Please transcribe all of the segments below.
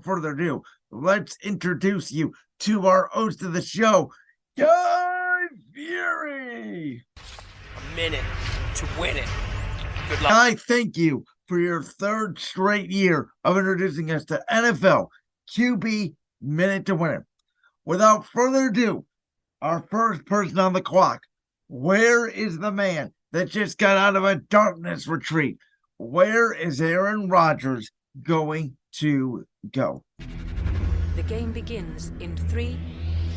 without further ado, let's introduce you to our host of the show, Guy Fieri. A minute to win it. Good luck. Guy, thank you for your third straight year of introducing us to NFL QB Minute to Win It. Without further ado, our first person on the clock. Where is the man that just got out of a darkness retreat? Where is Aaron Rodgers going to go? The game begins in 3,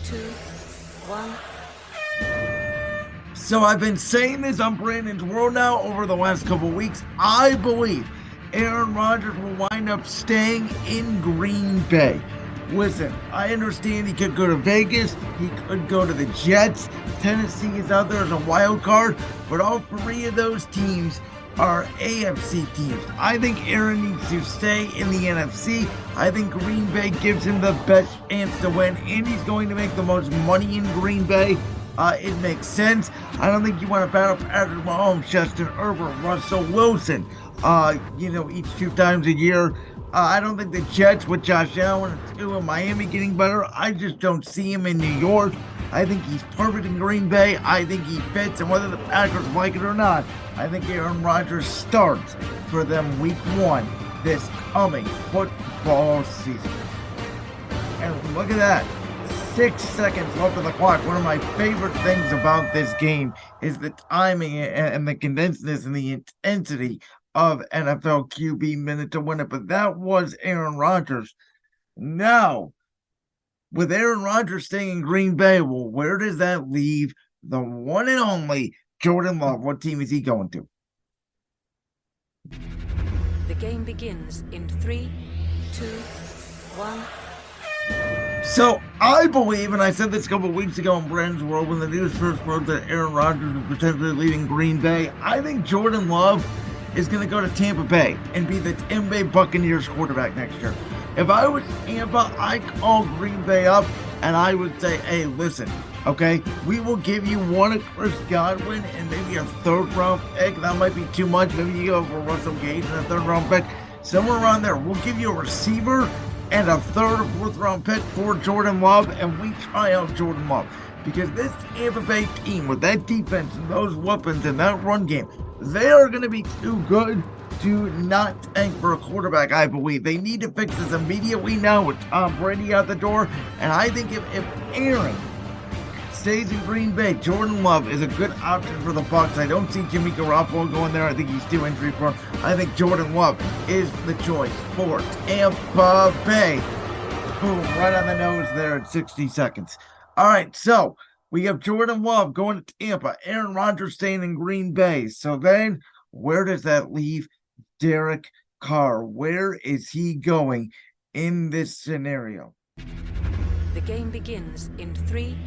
2, 1. So I've been saying this on Brandon's World now over the last couple of weeks. I believe Aaron Rodgers will wind up staying in Green Bay. Listen, I understand he could go to Vegas, he could go to the Jets, Tennessee is out there as a wild card, but all three of those teams are AFC teams. I think Aaron needs to stay in the NFC. I think Green Bay gives him the best chance to win, and he's going to make the most money in Green Bay. It makes sense. I don't think you want to battle Patrick Mahomes, Justin Herbert, Russell Wilson, each 2 times a year. I don't think the Jets with Josh Allen and Miami getting better. I just don't see him in New York. I think he's perfect in Green Bay. I think he fits, and whether the Packers like it or not, I think Aaron Rodgers starts for them week 1 this coming football season. And look at that. 6 seconds left on the clock. One of my favorite things about this game is the timing and the condensedness and the intensity of NFL QB Minute to Win It. But that was Aaron Rodgers. Now, with Aaron Rodgers staying in Green Bay, well, where does that leave the one and only Jordan Love? What team is he going to? The game begins in 3, 2, 1. So I believe, and I said this a couple of weeks ago in Brandon's World when the news first broke that Aaron Rodgers was potentially leaving Green Bay, I think Jordan Love is going to go to Tampa Bay and be the Tampa Bay Buccaneers quarterback next year. If I was Tampa, I'd call Green Bay up and I would say, hey, listen, okay, we will give you one of Chris Godwin and maybe a 3rd round pick. That might be too much. Maybe you go for Russell Gage and a 3rd round pick. Somewhere around there. We'll give you a receiver and a 3rd or 4th round pick for Jordan Love, and we try out Jordan Love. Because this Tampa Bay team with that defense and those weapons and that run game, they are going to be too good to not tank for a quarterback, I believe. They need to fix this immediately now with Tom Brady out the door. And I think if Aaron stays in Green Bay, Jordan Love is a good option for the Bucs. I don't see Jimmy Garoppolo going there. I think he's too injury prone. I think Jordan Love is the choice for Tampa Bay. Boom, right on the nose there at 60 seconds. All right, so we have Jordan Love going to Tampa, Aaron Rodgers staying in Green Bay. So then where does that leave Derek Carr? Where is he going in this scenario? The game begins in 3,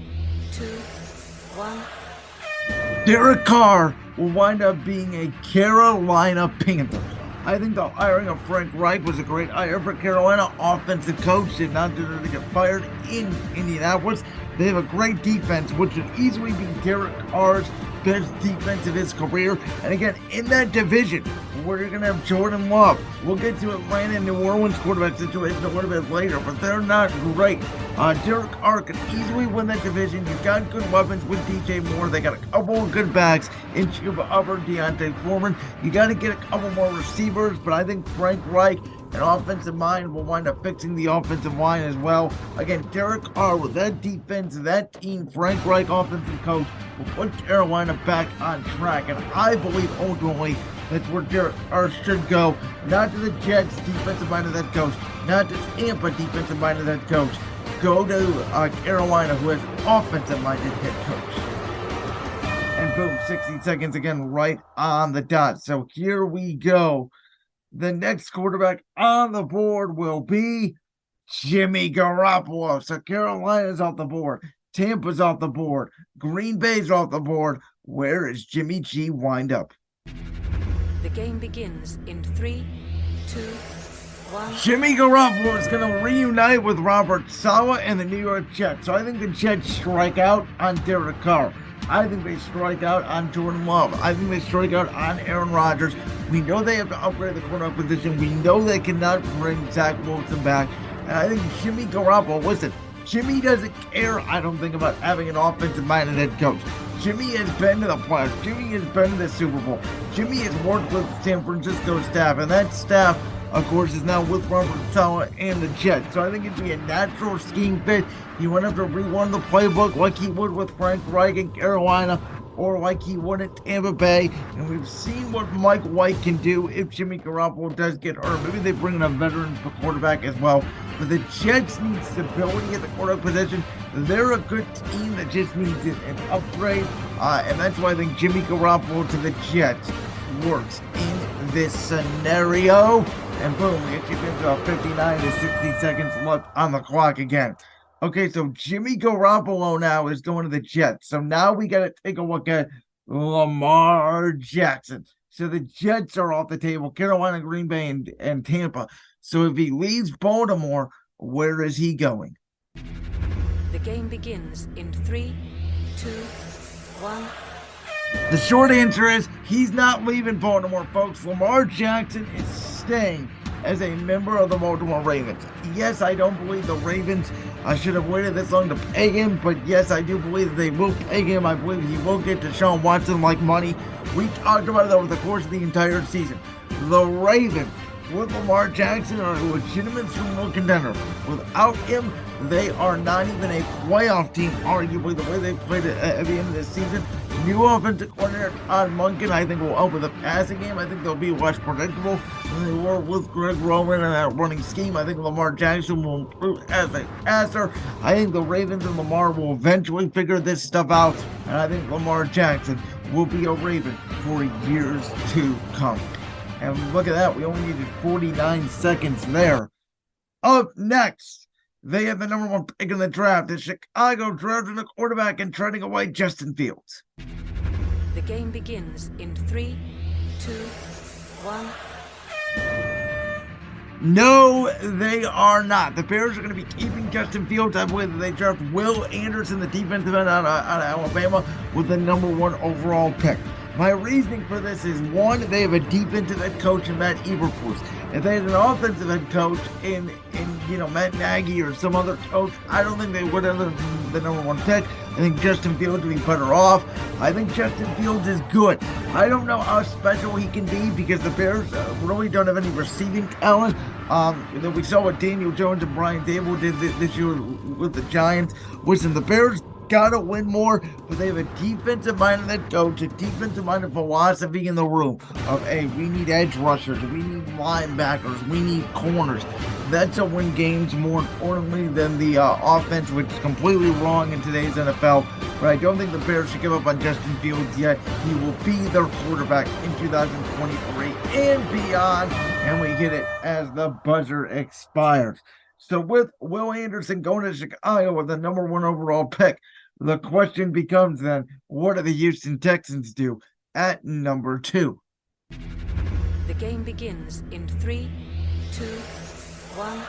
2, 1. Derek Carr will wind up being a Carolina Panther. I think the hiring of Frank Reich was a great hire for Carolina. Offensive coach did not deserve to get fired in Indianapolis. They have a great defense, which would easily be Derek Carr's best defense of his career. And again, in that division, we're going to have Jordan Love. We'll get to Atlanta and New Orleans quarterback situation a little bit later, but they're not great. Derek Carr can easily win that division. You've got good weapons with DJ Moore. They got a couple of good backs in Chuba Hubbard, Deontay Foreman. You got to get a couple more receivers, but I think Frank Reich, an offensive mind, will wind up fixing the offensive line as well. Again, Derek Carr with that defense, that team, Frank Reich, offensive coach, will put Carolina back on track. And I believe ultimately that's where Derek Carr should go. Not to the Jets, defensive minded head coach. Not to Tampa, defensive minded head coach. Go to Carolina, who has an offensive minded head coach. And boom, 60 seconds again, right on the dot. So here we go. The next quarterback on the board will be Jimmy Garoppolo. So Carolina's off the board. Tampa's off the board. Green Bay's off the board. Where is Jimmy G wind up? The game begins in 3, 2, 1. Jimmy Garoppolo is going to reunite with Robert Saleh and the New York Jets. So I think the Jets strike out on Derek Carr. I think they strike out on Jordan Love. I think they strike out on Aaron Rodgers. We know they have to upgrade the quarterback position. We know they cannot bring Zach Wilson back. And I think Jimmy Garoppolo, listen, Jimmy doesn't care, I don't think, about having an offensive-minded head coach. Jimmy has been to the playoffs. Jimmy has been to the Super Bowl. Jimmy has worked with the San Francisco staff, and that staff, of course, is now with Robert Saleh and the Jets. So I think it'd be a natural scheme fit. He wouldn't have to rerun the playbook like he would with Frank Reich in Carolina, or like he would at Tampa Bay. And we've seen what Mike White can do if Jimmy Garoppolo does get hurt. Maybe they bring in a veteran quarterback as well. But the Jets need stability at the quarterback position. They're a good team that just needs an upgrade. And that's why I think Jimmy Garoppolo to the Jets works in this scenario. And boom, we get you into 59 to 60 seconds left on the clock again. Okay, so Jimmy Garoppolo now is going to the Jets. So now we got to take a look at Lamar Jackson. So the Jets are off the table. Carolina, Green Bay, and Tampa. So if he leaves Baltimore, where is he going? The game begins in 3, 2, 1. The short answer is he's not leaving Baltimore, folks. Lamar Jackson is staying as a member of the Baltimore Ravens. Yes, I don't believe the Ravens should have waited this long to pay him, but yes, I do believe that they will pay him. I believe he will get Deshaun Watson like money. We talked about it over the course of the entire season. The Ravens, with Lamar Jackson, are a legitimate Super Bowl contender. Without him, they are not even a playoff team, arguably, the way they played it at the end of this season. New offensive coordinator Todd Monken, I think, will help with the passing game. I think they'll be less predictable than they were with Greg Roman and that running scheme. I think Lamar Jackson will improve as a passer. I think the Ravens and Lamar will eventually figure this stuff out. And I think Lamar Jackson will be a Raven for years to come. And look at that, we only needed 49 seconds there. Up next, they have the number 1 pick in the draft. The Chicago drafting a quarterback and trading away Justin Fields. The game begins in 3, 2, 1. No, they are not. The Bears are going to be keeping Justin Fields. I believe that they draft Will Anderson, the defensive end out of Alabama, with the number 1 overall pick. My reasoning for this is, one, they have a defensive head coach in Matt Eberflus. If they had an offensive head coach in Matt Nagy or some other coach, I don't think they would have the number 1 pick. I think Justin Fields would be better off. I think Justin Fields is good. I don't know how special he can be because the Bears really don't have any receiving talent. We saw what Daniel Jones and Brian Dable did this year with the Giants. Listen, the Bears gotta win more, but they have a defensive-minded head coach, a defensive-minded philosophy in the room of, hey, we need edge rushers, we need linebackers, we need corners. That's a win games more importantly than the offense, which is completely wrong in today's NFL. But I don't think the Bears should give up on Justin Fields yet. He will be their quarterback in 2023 and beyond, and we get it as the buzzer expires. So with Will Anderson going to Chicago with the number 1 overall pick, the question becomes then, what do the Houston Texans do at number 2? The game begins in 3, 2, 1.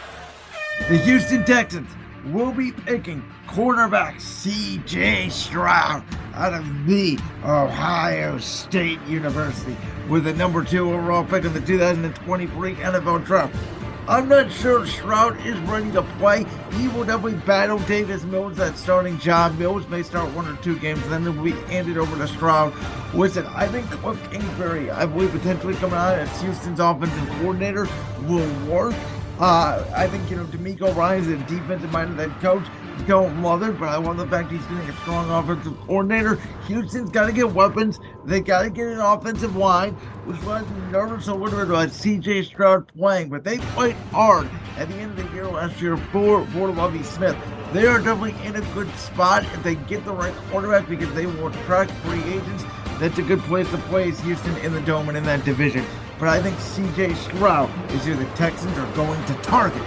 The Houston Texans will be picking cornerback C.J. Stroud out of the Ohio State University with the number 2 overall pick in the 2023 NFL Draft. I'm not sure Stroud is ready to play. He will definitely battle Davis Mills, that starting job. Mills may start 1 or 2 games, then it will be handed over to Stroud. Listen, I think Cliff Kingsbury, I believe potentially coming out as Houston's offensive coordinator, will work. I think, DeMeco Ryans is a defensive-minded head coach. Don't love it, but I love the fact he's getting a strong offensive coordinator. Houston's got to get weapons. They got to get an offensive line, which was nervous a little bit about C.J. Stroud playing, but they played hard at the end of the year last year for Lovie Smith. They are definitely in a good spot if they get the right quarterback because they will attract free agents. That's a good place to play is Houston in the Dome and in that division. But I think C.J. Stroud is who the Texans are going to target.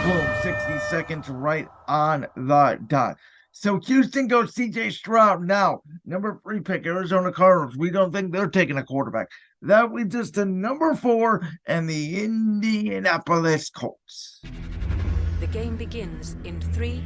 Boom, 60 seconds right on the dot. So Houston goes C.J. Stroud now. Number 3 pick, Arizona Cardinals. We don't think they're taking a quarterback. That leads us to number 4 and the Indianapolis Colts. The game begins in 3,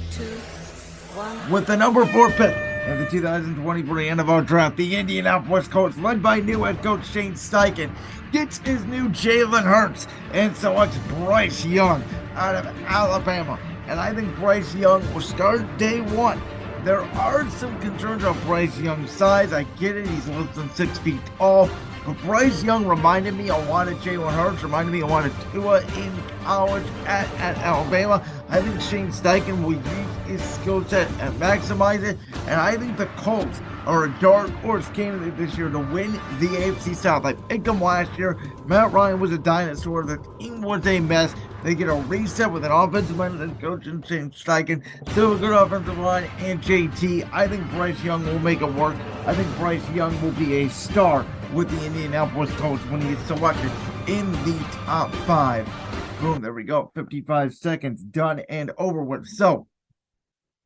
2, 1. With the number 4 pick In the 2023 NFL Draft, the Indianapolis Colts, led by new head coach Shane Steichen, gets his new Jalen Hurts and selects Bryce Young out of Alabama. And I think Bryce Young will start day one. There are some concerns about Bryce Young's size. I get it. He's less than 6 feet tall. But Bryce Young reminded me a lot of Jalen Hurts, reminded me a lot of Tua in college at Alabama. I think Shane Steichen will use his skill set and maximize it. And I think the Colts are a dark horse candidate this year to win the AFC South. I picked them last year. Matt Ryan was a dinosaur. The team was a mess. They get a reset with an offensive minded coach and Shane Steichen. Still a good offensive line and JT. I think Bryce Young will make it work. I think Bryce Young will be a star with the Indianapolis Colts when he is selected in the top 5. Boom, there we go. 55 seconds done and over with. So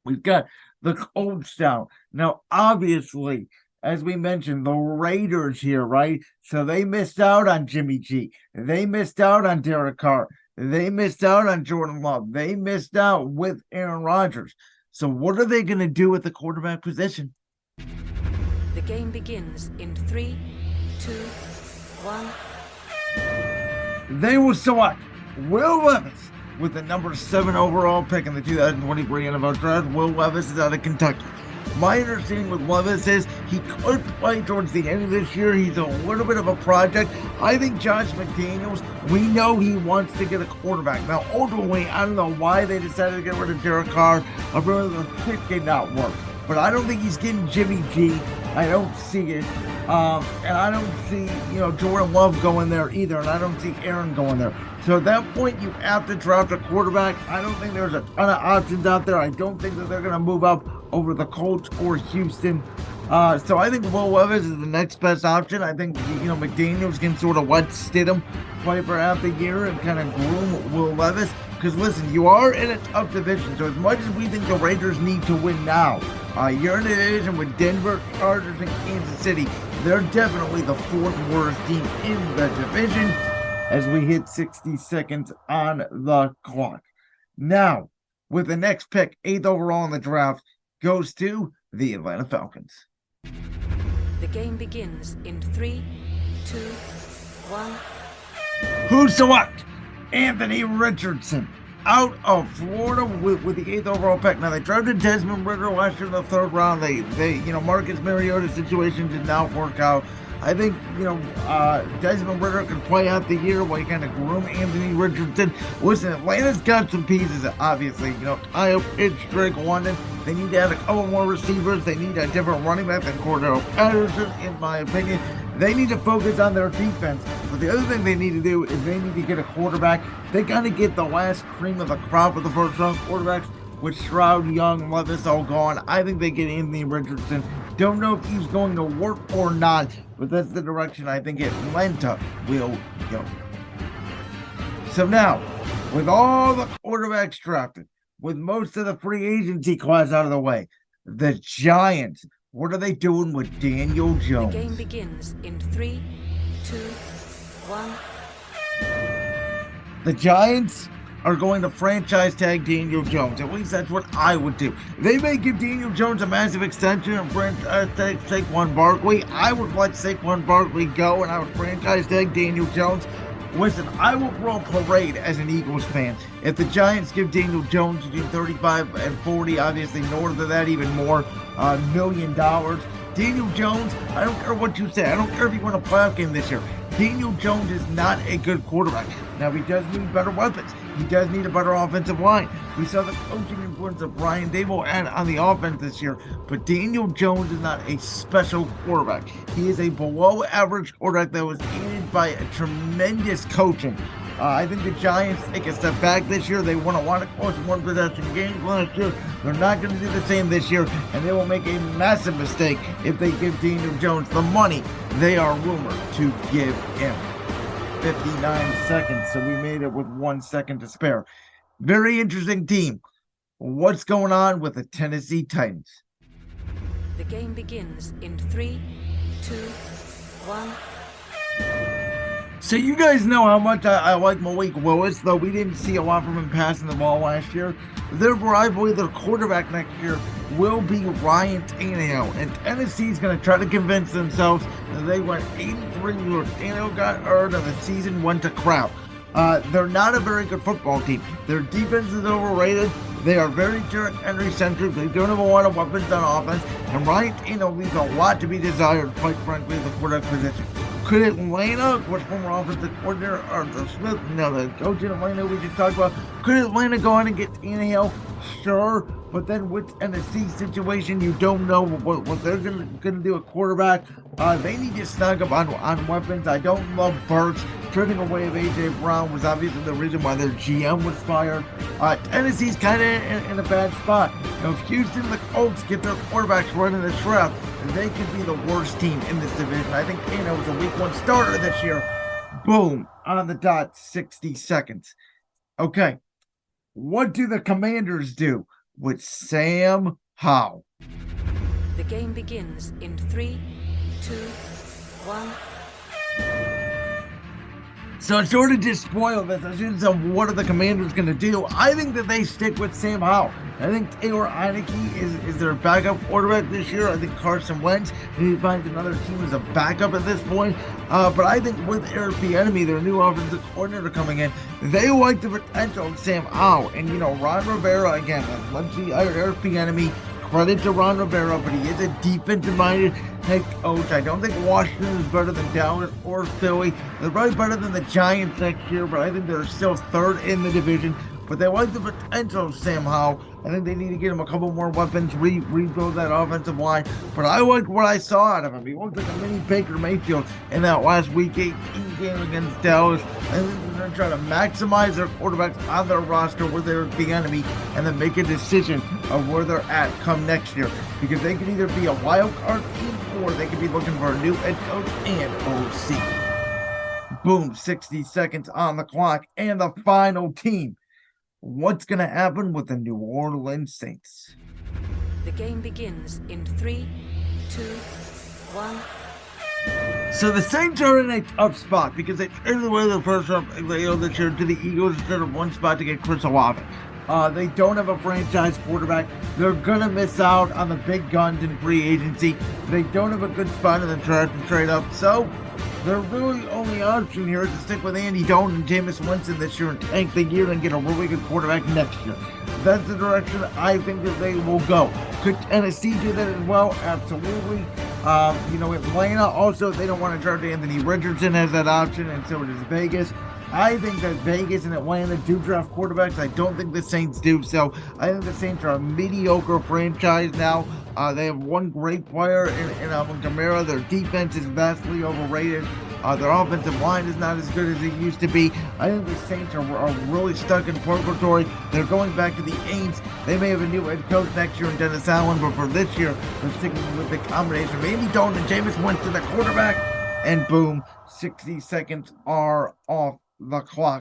we've got the Colts down. Now, obviously, as we mentioned, the Raiders here, right? So they missed out on Jimmy G. They missed out on Derek Carr. They missed out on Jordan Love. They missed out with Aaron Rodgers. So what are they going to do with the quarterback position? The game begins in 3, 2, 1. They will select Will Levis with the number 7 overall pick in the 2023 NFL Draft. Will Levis is out of Kentucky. My understanding with Levis is he could play towards the end of this year. He's a little bit of a project. I think Josh McDaniels, we know he wants to get a quarterback. Now, ultimately, I don't know why they decided to get rid of Derek Carr. I remember the pick did not work. But I don't think he's getting Jimmy G. I don't see it. And I don't see, Jordan Love going there either. And I don't see Aaron going there. So at that point, you have to draft a quarterback. I don't think there's a ton of options out there. I don't think that they're going to move up over the Colts or Houston. So I think Will Levis is the next best option. I think, McDaniels can sort of let Stidham play for half the year and kind of groom Will Levis. Because listen, you are in a tough division. So as much as we think the Raiders need to win now, you're in a division with Denver, Chargers, and Kansas City. They're definitely the 4th worst team in the division as we hit 60 seconds on the clock. Now, with the next pick, 8th overall in the draft, goes to the Atlanta Falcons. The game begins in 3, 2, 1. Who select? Anthony Richardson out of Florida with the 8th overall pick. Now, they drafted Desmond Ridder last year in the 3rd round. They Marcus Mariota's situation did not work out. I think, Desmond Ridder can play out the year while you kind of groom Anthony Richardson. Listen, Atlanta's got some pieces, obviously. Kyle Pitts, Drake London. They need to add a couple more receivers. They need a different running back than Cordell Patterson, in my opinion. They need to focus on their defense. But the other thing they need to do is they need to get a quarterback. They got to get the last cream of the crop of the first-round quarterbacks, with Stroud, Young, Levis all gone. I think they get Anthony Richardson. Don't know if he's going to work or not, but that's the direction I think Atlanta will go. So now, with all the quarterbacks drafted, with most of the free agency class out of the way, the Giants, what are they doing with Daniel Jones? The game begins in 3, 2, 1. The Giants are going to franchise tag Daniel Jones. At least that's what I would do. They may give Daniel Jones a massive extension and franchise tag Saquon Barkley. I would let Saquon Barkley go, and I would franchise tag Daniel Jones. Listen, I will throw a parade as an Eagles fan. If the Giants give Daniel Jones between 35 and 40, obviously north of that, even more, $1 million. Daniel Jones, I don't care what you say. I don't care if you win a playoff game this year. Daniel Jones is not a good quarterback. Now, he does need better weapons. He does need a better offensive line. We saw the coaching influence of Brian Daboll on the offense this year, but Daniel Jones is not a special quarterback. He is a below-average quarterback that was aided by a tremendous coaching. I think the Giants take a step back this year. They want to close one-possession games last year. They're not going to do the same this year, and they will make a massive mistake if they give Daniel Jones the money they are rumored to give him. 59 seconds, so we made it with 1 second to spare. Very interesting team. What's going on with the Tennessee Titans? The game begins in 3, 2, 1. So you guys know how much I like Malik Willis, though we didn't see a lot from him passing the ball last year. Therefore, I believe their quarterback next year will be Ryan Tannehill. And Tennessee's going to try to convince themselves that they went 8-3 where Tannehill got hurt and the season went to crap. They're not a very good football team. Their defense is overrated. They are very Derrick Henry centric. They don't have a lot of weapons on offense. And Ryan Tannehill leaves a lot to be desired, quite frankly, at the quarterback position. Could Atlanta, which former offensive coordinator Arthur Smith, the coach in Atlanta we just talked about, could Atlanta go on and get Tannehill? Sure, but then with Tennessee situation, you don't know what they're gonna do at quarterback. They need to snug up on weapons. I don't love Burks. Trading away of A.J. Brown was obviously the reason why their GM was fired. Tennessee's kind of in a bad spot. Now, if Houston, the Colts, get their quarterbacks running the trap, they could be the worst team in this division. I think Tannehill was a week 1 starter this year. Boom, on the dot, 60 seconds. Okay, what do the Commanders do with Sam Howell? The game begins in 3, 2, 1. So it sort of just spoiled this. I shouldn't say what are the Commanders going to do. I think that they stick with Sam Howell. I think Taylor Heineke is their backup quarterback this year. I think Carson Wentz maybe finds another team as a backup at this point. But I think with Eric Bieniemy, their new offensive coordinator coming in, they like the potential of Sam Howell. And, Ron Rivera, again, let's see Eric Bieniemy. Credit to Ron Rivera, but he is a defensive-minded head coach. I don't think Washington is better than Dallas or Philly. They're probably better than the Giants next year, but I think they're still third in the division. But they like the potential of Sam Howell. I think they need to get him a couple more weapons, rebuild that offensive line. But I liked what I saw out of him. He looked like a mini Baker Mayfield in that last Week 18 game against Dallas. I think they're going to try to maximize their quarterbacks on their roster where they're the enemy and then make a decision of where they're at come next year. Because they could either be a wild card team or they could be looking for a new head coach and OC. Boom, 60 seconds on the clock. And the final team. What's going to happen with the New Orleans Saints? The game begins in 3, 2, 1. So the Saints are in a tough spot because they traded away the first round this year to the Eagles instead of one spot to get Chris Olave. They don't have a franchise quarterback. They're going to miss out on the big guns in free agency. They don't have a good spot in the draft to trade up. So their really only option here is to stick with Andy Dalton and Jameis Winston this year and tank the year and get a really good quarterback next year. That's the direction I think that they will go. Could Tennessee do that as well? Absolutely. Atlanta also, they don't want to draft Anthony Richardson as that option, and so does Vegas. I think that Vegas and Atlanta do draft quarterbacks. I don't think the Saints do. So I think the Saints are a mediocre franchise now. They have one great player in Alvin Kamara. Their defense is vastly overrated. Their offensive line is not as good as it used to be. I think the Saints are really stuck in purgatory. They're going back to the Aints. They may have a new head coach next year in Dennis Allen, but for this year, they're sticking with the combination of Andy Dalton and Jameis Winston, the quarterback. And boom, 60 seconds are off the clock.